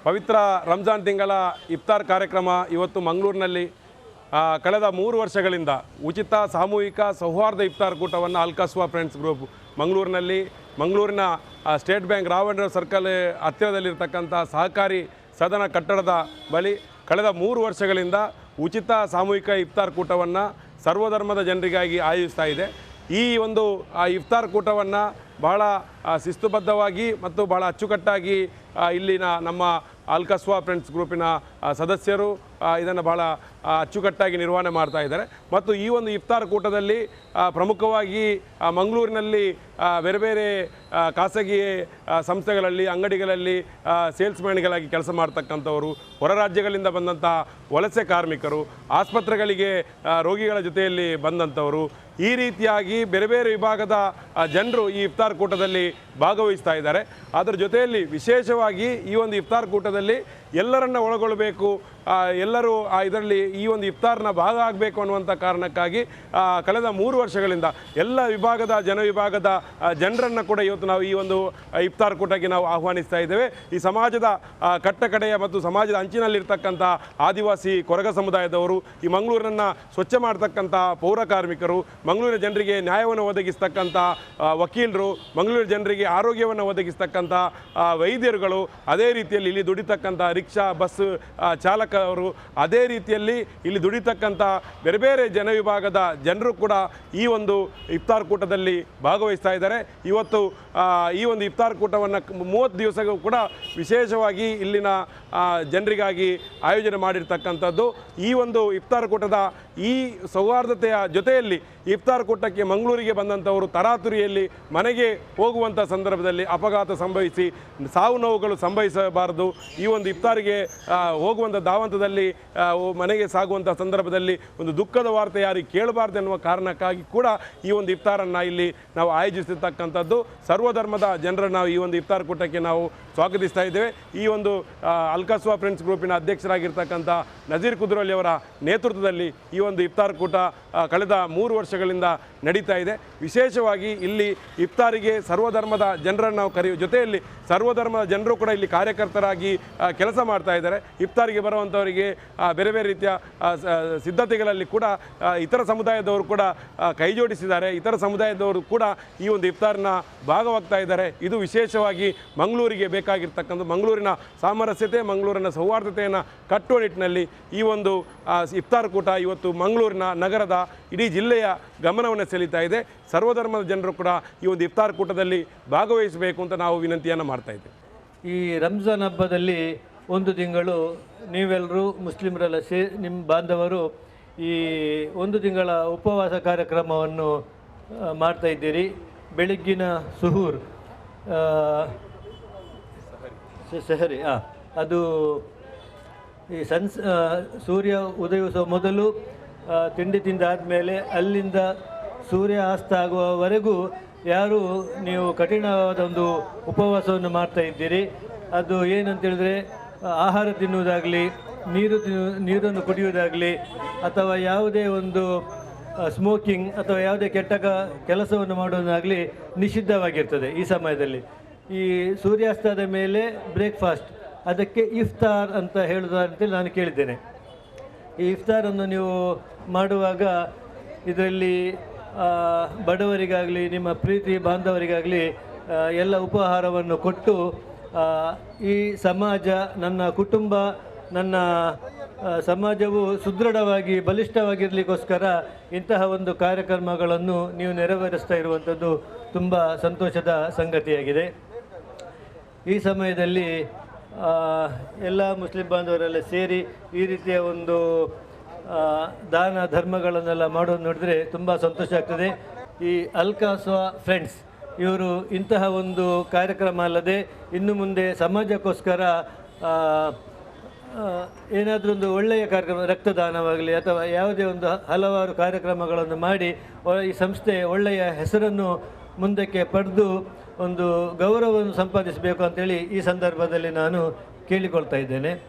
ಪವಿತ್ರ ರಂಜಾನ್ ತಿಂಗಳ ಇಫ್ತಾರ್ ಕಾರ್ಯಕ್ರಮ ಇವತ್ತು ಮಂಗಳೂರಿನಲ್ಲಿ ಕಳೆದ 3 ವರ್ಷಗಳಿಂದ ಉಚಿತ ಸಾಮೂಹಿಕ ಸೌಹಾರ್ದ ಇಫ್ತಾರ್ ಕೂಟವನ್ನು ಅಲ್ಕಸ್ವಾ ಫ್ರೆಂಡ್ಸ್ ಗ್ರೂಪ್ ಮಂಗಳೂರಿನ ಸ್ಟೇಟ್ ಬ್ಯಾಂಕ್ ರಾವಣ ಸರ್ಕಲ್ ಹತ್ತಿರದಲ್ಲಿರ್ತಕ್ಕಂಥ ಸಹಕಾರಿ ಸದನ ಕಟ್ಟಡದ ಬಳಿ ಕಳೆದ 3 ವರ್ಷಗಳಿಂದ ಉಚಿತ ಸಾಮೂಹಿಕ ಇಫ್ತಾರ್ ಕೂಟವನ್ನು ಸರ್ವಧರ್ಮದ ಜನರಿಗಾಗಿ ಆಯೋಜಿಸ್ತಾ ಇದೆ. ಈ ಒಂದು ಇಫ್ತಾರ್ ಕೂಟವನ್ನು ಬಹಳ ಶಿಸ್ತುಬದ್ಧವಾಗಿ ಮತ್ತು ಬಹಳ ಅಚ್ಚುಕಟ್ಟಾಗಿ ಇಲ್ಲಿನ ನಮ್ಮ ಅಲ್ಕಸ್ವಾ ಫ್ರೆಂಡ್ಸ್ ಗ್ರೂಪಿನ ಸದಸ್ಯರು ಇದನ್ನು ಬಹಳ ಅಚ್ಚುಕಟ್ಟಾಗಿ ನಿರ್ವಹಣೆ ಮಾಡ್ತಾ ಇದ್ದಾರೆ. ಮತ್ತು ಈ ಒಂದು ಇಫ್ತಾರ್ ಕೂಟದಲ್ಲಿ ಪ್ರಮುಖವಾಗಿ ಮಂಗಳೂರಿನಲ್ಲಿ ಬೇರೆ ಬೇರೆ ಖಾಸಗಿ ಸಂಸ್ಥೆಗಳಲ್ಲಿ ಅಂಗಡಿಗಳಲ್ಲಿ ಸೇಲ್ಸ್ಮ್ಯಾನ್ಗಳಾಗಿ ಕೆಲಸ ಮಾಡ್ತಕ್ಕಂಥವರು, ಹೊರ ರಾಜ್ಯಗಳಿಂದ ಬಂದಂಥ ವಲಸೆ ಕಾರ್ಮಿಕರು, ಆಸ್ಪತ್ರೆಗಳಿಗೆ ರೋಗಿಗಳ ಜೊತೆಯಲ್ಲಿ ಬಂದಂಥವರು, ಈ ರೀತಿಯಾಗಿ ಬೇರೆ ಬೇರೆ ವಿಭಾಗದ ಜನರು ಈ ಇಫ್ತಾರ್ ಕೂಟದಲ್ಲಿ ಭಾಗವಹಿಸ್ತಾ ಇದ್ದಾರೆ. ಅದರ ಜೊತೆಯಲ್ಲಿ ವಿಶೇಷವಾಗಿ ಈ ಒಂದು ಇಫ್ತಾರ್ ಕೂಟದಲ್ಲಿ ಎಲ್ಲರನ್ನ ಒಳಗೊಳ್ಳಬೇಕು, ಎಲ್ಲರೂ ಇದರಲ್ಲಿ ಈ ಒಂದು ಇಫ್ತಾರ್ನ ಭಾಗ ಆಗಬೇಕು ಅನ್ನುವಂಥ ಕಾರಣಕ್ಕಾಗಿ ಕಳೆದ 3 ವರ್ಷಗಳಿಂದ ಎಲ್ಲ ವಿಭಾಗದ ಜನವಿಭಾಗದ ಜನರನ್ನು ಕೂಡ ಇವತ್ತು ನಾವು ಈ ಒಂದು ಇಫ್ತಾರ್ ಕೂಟಕ್ಕೆ ನಾವು ಆಹ್ವಾನಿಸ್ತಾ ಇದ್ದೇವೆ. ಈ ಸಮಾಜದ ಕಟ್ಟಕಡೆಯ ಮತ್ತು ಸಮಾಜದ ಅಂಚಿನಲ್ಲಿರ್ತಕ್ಕಂಥ ಆದಿವಾಸಿ ಕೊರಗ ಸಮುದಾಯದವರು, ಈ ಮಂಗಳೂರನ್ನು ಸ್ವಚ್ಛ ಮಾಡ್ತಕ್ಕಂಥ ಪೌರ ಕಾರ್ಮಿಕರು, ಮಂಗಳೂರಿನ ಜನರಿಗೆ ನ್ಯಾಯವನ್ನು ಒದಗಿಸ್ತಕ್ಕಂಥ ವಕೀಲರು, ಮಂಗಳೂರು ಜನರಿಗೆ ಆರೋಗ್ಯವನ್ನು ಒದಗಿಸ್ತಕ್ಕಂಥ ವೈದ್ಯರುಗಳು, ಅದೇ ರೀತಿಯಲ್ಲಿ ಇಲ್ಲಿ ದುಡಿತಕ್ಕಂಥ ರಿಕ್ಷಾ ಬಸ್ ಚಾಲಕರು, ಅದೇ ರೀತಿಯಲ್ಲಿ ಇಲ್ಲಿ ದುಡಿತಕ್ಕಂಥ ಬೇರೆ ಬೇರೆ ಜನವಿಭಾಗದ ಜನರು ಕೂಡ ಈ ಒಂದು ಇಫ್ತಾರ್ ಕೂಟದಲ್ಲಿ ಭಾಗವಹಿಸ್ತಾ ಇದ್ದಾರೆ. ಇವತ್ತು ಈ ಒಂದು ಇಫ್ತಾರ್ ಕೂಟವನ್ನು 30 ದಿವಸಗಳು ಕೂಡ ವಿಶೇಷವಾಗಿ ಇಲ್ಲಿನ ಜನರಿಗಾಗಿ ಆಯೋಜನೆ ಮಾಡಿರ್ತಕ್ಕಂಥದ್ದು. ಈ ಒಂದು ಇಫ್ತಾರ್ ಕೂಟದ ಈ ಸೌಹಾರ್ದತೆಯ ಜೊತೆಯಲ್ಲಿ ಇಫ್ತಾರ್ ಕೂಟಕ್ಕೆ ಮಂಗಳೂರಿಗೆ ಬಂದಂಥವರು ತರಾತುರಿಯಲ್ಲಿ ಮನೆಗೆ ಹೋಗುವಂಥ ಸಂದರ್ಭದಲ್ಲಿ ಅಪಘಾತ ಸಂಭವಿಸಿ ಸಾವು ನೋವುಗಳು ಸಂಭವಿಸಬಾರದು. ಈ ಒಂದು ಇಫ್ತಾರಿಗೆ ಹೋಗುವಂಥ ದಾವಂತದಲ್ಲಿ ಮನೆಗೆ ಸಾಗುವಂಥ ಸಂದರ್ಭದಲ್ಲಿ ಒಂದು ದುಃಖದ ವಾರ್ತೆ ಯಾರಿಗೆ ಕೇಳಬಾರ್ದು ಎನ್ನುವ ಕಾರಣಕ್ಕಾಗಿ ಕೂಡ ಈ ಒಂದು ಇಫ್ತಾರನ್ನು ಇಲ್ಲಿ ನಾವು ಆಯೋಜಿಸಿರ್ತಕ್ಕಂಥದ್ದು. ಸರ್ವಧರ್ಮದ ಜನರನ್ನು ನಾವು ಈ ಒಂದು ಇಫ್ತಾರ್ ಕೂಟಕ್ಕೆ ನಾವು ಸ್ವಾಗತಿಸ್ತಾ ಇದ್ದೇವೆ. ಈ ಒಂದು ಅಲ್ಕಸ್ವಾ ಫ್ರೆಂಡ್ಸ್ ಗ್ರೂಪಿನ ಅಧ್ಯಕ್ಷರಾಗಿರ್ತಕ್ಕಂಥ ನಜೀರ್ ಕುದ್ರೋಲಿ ಅವರ ನೇತೃತ್ವದಲ್ಲಿ ಈ ಒಂದು ಇಫ್ತಾರ್ ಕೂಟ ಕಳೆದ 3 ವರ್ಷಗಳಿಂದ ನಡೀತಾ ಇದೆ. ವಿಶೇಷವಾಗಿ ಇಲ್ಲಿ ಇಫ್ತಾರಿಗೆ ಸರ್ವಧರ್ಮದ ಜನರನ್ನು ನಾವು ಕರೆಯುವ ಜೊತೆಯಲ್ಲಿ ಸರ್ವಧರ್ಮದ ಜನರು ಕೂಡ ಇಲ್ಲಿ ಕಾರ್ಯಕರ್ತರಾಗಿ ಕೆಲಸ ಮಾಡ್ತಾ ಇದ್ದಾರೆ. ಇಫ್ತಾರಿಗೆ ಬರುವಂಥವರಿಗೆ ಬೇರೆ ಬೇರೆ ರೀತಿಯ ಸಿದ್ಧತೆಗಳಲ್ಲಿ ಕೂಡ ಇತರ ಸಮುದಾಯದವರು ಕೂಡ ಕೈ ಜೋಡಿಸಿದ್ದಾರೆ. ಇತರ ಸಮುದಾಯದವರು ಕೂಡ ಈ ಒಂದು ಇಫ್ತಾರ್ನ ಭಾಗವಾಗ್ತಾ ಇದ್ದಾರೆ. ಇದು ವಿಶೇಷವಾಗಿ ಮಂಗಳೂರಿಗೆ ಬೇಕಾಗಿರ್ತಕ್ಕಂಥ ಮಂಗಳೂರಿನ ಸಾಮರಸ್ಯತೆ, ಮಂಗಳೂರಿನ ಸೌಹಾರ್ದತೆಯನ್ನು ಕಟ್ಟುವ ನಿಟ್ಟಿನಲ್ಲಿ ಈ ಒಂದು ಇಫ್ತಾರ್ ಕೂಟ ಇವತ್ತು ಮಂಗಳೂರಿನ ನಗರದ ಇಡೀ ಜಿಲ್ಲೆಯ ಗಮನವನ್ನು ಸೆಳೀತಾ ಇದೆ. ಸರ್ವಧರ್ಮದ ಜನರು ಕೂಡ ಈ ಒಂದು ಇಫ್ತಾರ್ ಕೂಟದಲ್ಲಿ ಭಾಗವಹಿಸಬೇಕು ಅಂತ ನಾವು ವಿನಂತಿಯನ್ನು ಮಾಡ್ತಾ ಇದ್ದೇವೆ. ಈ ರಂಜಾನ್ ಹಬ್ಬದಲ್ಲಿ 1 ತಿಂಗಳು ನೀವೆಲ್ಲರೂ ಮುಸ್ಲಿಮರೆಲ್ಲ ನಿಮ್ಮ ಬಾಂಧವರು ಈ 1 ತಿಂಗಳ ಉಪವಾಸ ಕಾರ್ಯಕ್ರಮವನ್ನು ಮಾಡ್ತಾ ಇದ್ದೀರಿ. ಬೆಳಗ್ಗಿನ ಸುಹೂರ್ ಸಹರಿ ಅದು ಈ ಸೂರ್ಯ ಉದಯಿಸುವ ಮೊದಲು ತಿಂಡಿ ತಿಂದಾದಮೇಲೆ ಅಲ್ಲಿಂದ ಸೂರ್ಯ ಅಸ್ತ ಆಗುವವರೆಗೂ ಯಾರು ನೀವು ಕಠಿಣವಾದ ಒಂದು ಉಪವಾಸವನ್ನು ಮಾಡ್ತಾ ಇದ್ದೀರಿ. ಅದು ಏನಂತೇಳಿದ್ರೆ ಆಹಾರ ತಿನ್ನುವುದಾಗಲಿ, ನೀರನ್ನು ಕುಡಿಯುವುದಾಗಲಿ ಅಥವಾ ಯಾವುದೇ ಒಂದು ಸ್ಮೋಕಿಂಗ್ ಅಥವಾ ಯಾವುದೇ ಕೆಟ್ಟ ಕೆಲಸವನ್ನು ಮಾಡುವುದಾಗಲಿ ನಿಷಿದ್ಧವಾಗಿರ್ತದೆ. ಈ ಸಮಯದಲ್ಲಿ ಈ ಸೂರ್ಯಾಸ್ತದ ಮೇಲೆ ಬ್ರೇಕ್ಫಾಸ್ಟ್, ಅದಕ್ಕೆ ಇಫ್ತಾರ್ ಅಂತ ಹೇಳುವುದು ಅಂತೇಳಿ ನಾನು ಕೇಳಿದ್ದೇನೆ. ಈ ಇಫ್ತಾರನ್ನು ನೀವು ಮಾಡುವಾಗ ಇದರಲ್ಲಿ ಬಡವರಿಗಾಗಲಿ ನಿಮ್ಮ ಪ್ರೀತಿ ಬಾಂಧವರಿಗಾಗಲಿ ಎಲ್ಲ ಉಪಹಾರವನ್ನು ಕೊಟ್ಟು ಈ ಸಮಾಜ, ನನ್ನ ಕುಟುಂಬ, ನನ್ನ ಸಮಾಜವು ಸುದೃಢವಾಗಿ ಬಲಿಷ್ಠವಾಗಿರಲಿಕ್ಕೋಸ್ಕರ ಇಂತಹ ಒಂದು ಕಾರ್ಯಕ್ರಮಗಳನ್ನು ನೀವು ನೆರವೇರಿಸ್ತಾ ಇರುವಂಥದ್ದು ತುಂಬ ಸಂತೋಷದ ಸಂಗತಿಯಾಗಿದೆ. ಈ ಸಮಯದಲ್ಲಿ ಎಲ್ಲ ಮುಸ್ಲಿಂ ಬಾಂಧವರೆಲ್ಲ ಸೇರಿ ಈ ರೀತಿಯ ಒಂದು ದಾನ ಧರ್ಮಗಳನ್ನೆಲ್ಲ ಮಾಡೋದು ನೋಡಿದರೆ ತುಂಬ ಸಂತೋಷ ಆಗ್ತದೆ. ಈ ಅಲ್ಕಸ್ವಾ ಫ್ರೆಂಡ್ಸ್ ಇವರು ಇಂತಹ ಒಂದು ಕಾರ್ಯಕ್ರಮ ಅಲ್ಲದೆ ಇನ್ನು ಮುಂದೆ ಸಮಾಜಕ್ಕೋಸ್ಕರ ಏನಾದರೂ ಒಂದು ಒಳ್ಳೆಯ ಕಾರ್ಯಕ್ರಮ, ರಕ್ತದಾನವಾಗಲಿ ಅಥವಾ ಯಾವುದೇ ಒಂದು ಹಲವಾರು ಕಾರ್ಯಕ್ರಮಗಳನ್ನು ಮಾಡಿ ಈ ಸಂಸ್ಥೆ ಒಳ್ಳೆಯ ಹೆಸರನ್ನು ಮುಂದಕ್ಕೆ ಪಡೆದು ಒಂದು ಗೌರವವನ್ನು ಸಂಪಾದಿಸಬೇಕು ಅಂತೇಳಿ ಈ ಸಂದರ್ಭದಲ್ಲಿ ನಾನು ಕೇಳಿಕೊಳ್ತಾ ಇದ್ದೇನೆ.